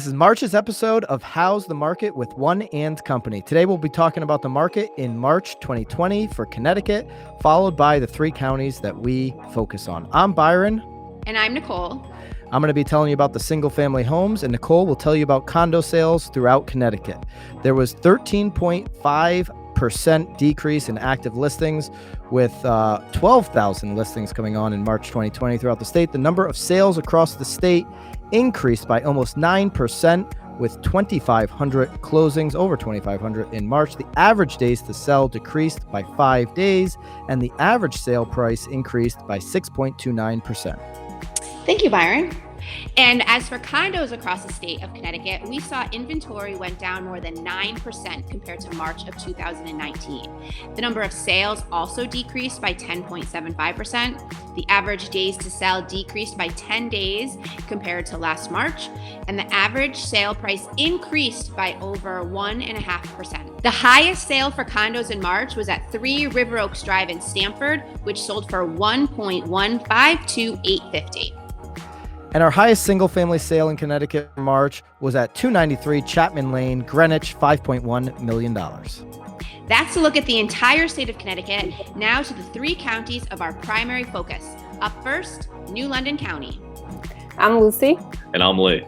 This is March's episode of How's the Market with One and Company. Today we'll be talking about the market in March 2020 for Connecticut, followed by the three counties that we focus on. I'm Byron. And I'm Nicole. I'm going to be telling you about the single-family homes, and Nicole will tell you about condo sales throughout Connecticut. There was 13.5% decrease in active listings, with 12,000 listings coming on in March 2020 throughout the state. The number of sales across the state increased by almost 9%, with 2,500 closings, over 2,500 in March. The average days to sell decreased by 5 days, and the average sale price increased by 6.29%. Thank you, Byron. And as for condos across the state of Connecticut, we saw inventory went down more than 9% compared to March of 2019. The number of sales also decreased by 10.75%. The average days to sell decreased by 10 days compared to last March, and the average sale price increased by over 1.5%. The highest sale for condos in March was at 3 River Oaks Drive in Stamford, which sold for $1.152,850. And our highest single-family sale in Connecticut in March was at 293 Chapman Lane, Greenwich, $5.1 million. That's a look at the entire state of Connecticut. Now to the three counties of our primary focus. Up first, New London County. I'm Lucy. And I'm Lee.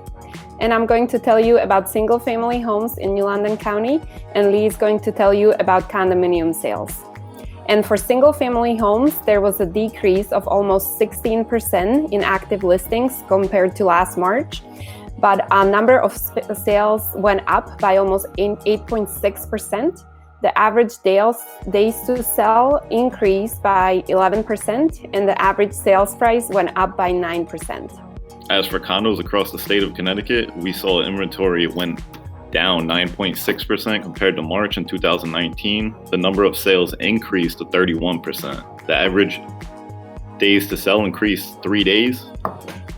And I'm going to tell you about single-family homes in New London County, and Lee is going to tell you about condominium sales. And for single-family homes, there was a decrease of almost 16% in active listings compared to last March, but a number of sales went up by almost 8.6%. The average days to sell increased by 11%, and the average sales price went up by 9%. As for condos across the state of Connecticut, we saw inventory went down 9.6% compared to March in 2019. The number of sales increased to 31%. The average days to sell increased 3 days,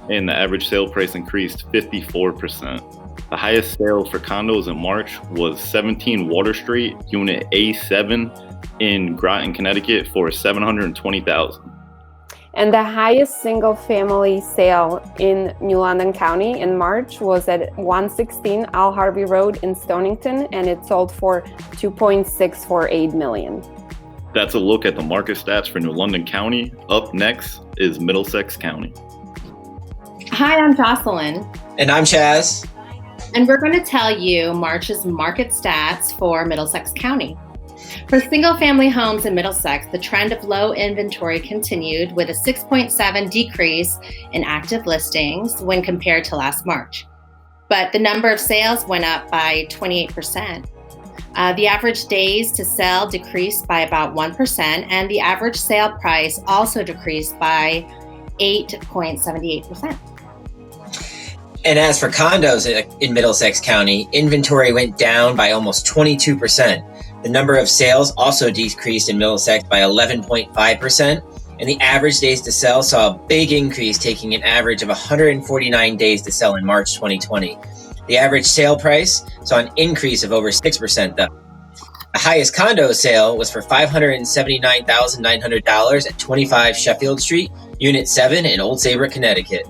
and the average sale price increased 54%. The highest sale for condos in March was 17 Water Street, Unit A7 in Groton, Connecticut for $720,000. And the highest single-family sale in New London County in March was at 116 Al Harvey Road in Stonington, and it sold for $2.648 million. That's a look at the market stats for New London County. Up next is Middlesex County. Hi, I'm Jocelyn. And I'm Chaz. And we're going to tell you March's market stats for Middlesex County. For single-family homes in Middlesex, the trend of low inventory continued with a 6.7% decrease in active listings when compared to last March. But the number of sales went up by 28%. The average days to sell decreased by about 1%, and the average sale price also decreased by 8.78%. And as for condos in Middlesex County, inventory went down by almost 22%. The number of sales also decreased in Middlesex by 11.5%, and the average days to sell saw a big increase, taking an average of 149 days to sell in March 2020. The average sale price saw an increase of over 6%, though. The highest condo sale was for $579,900 at 25 Sheffield Street, Unit 7 in Old Saybrook, Connecticut.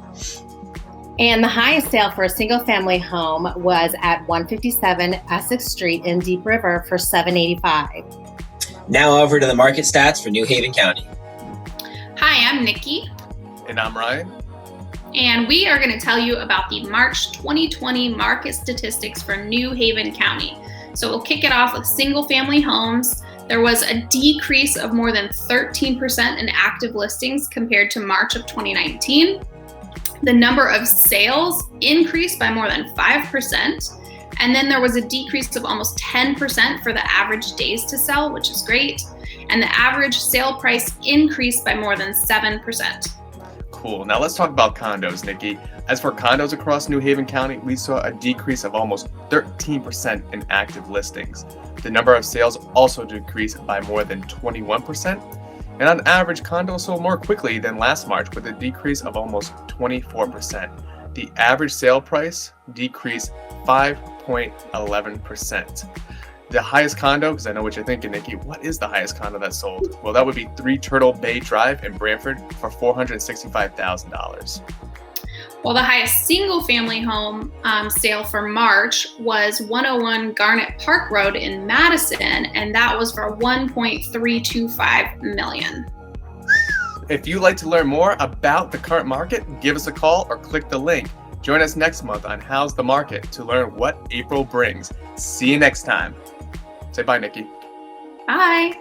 And the highest sale for a single-family home was at 157 Essex Street in Deep River for $785,000. Now over to the market stats for New Haven County. Hi, I'm Nikki. And I'm Ryan. And we are going to tell you about the March 2020 market statistics for New Haven County. So we'll kick it off with single-family homes. There was a decrease of more than 13% in active listings compared to March of 2019. The number of sales increased by more than 5%. And then there was a decrease of almost 10% for the average days to sell, which is great. And the average sale price increased by more than 7%. Cool. Now let's talk about condos, Nikki. As for condos across New Haven County, we saw a decrease of almost 13% in active listings. The number of sales also decreased by more than 21%. And on average, condos sold more quickly than last March with a decrease of almost 24%. The average sale price decreased 5.11%. The highest condo, because I know what you're thinking, Nikki, what is the highest condo that sold? Well, that would be 3 Turtle Bay Drive in Branford for $465,000. Well, the highest single-family home sale for March was 101 Garnet Park Road in Madison, and that was for $1.325 million. If you'd like to learn more about the current market, give us a call or click the link. Join us next month on How's the Market to learn what April brings. See you next time. Say bye, Nikki. Bye.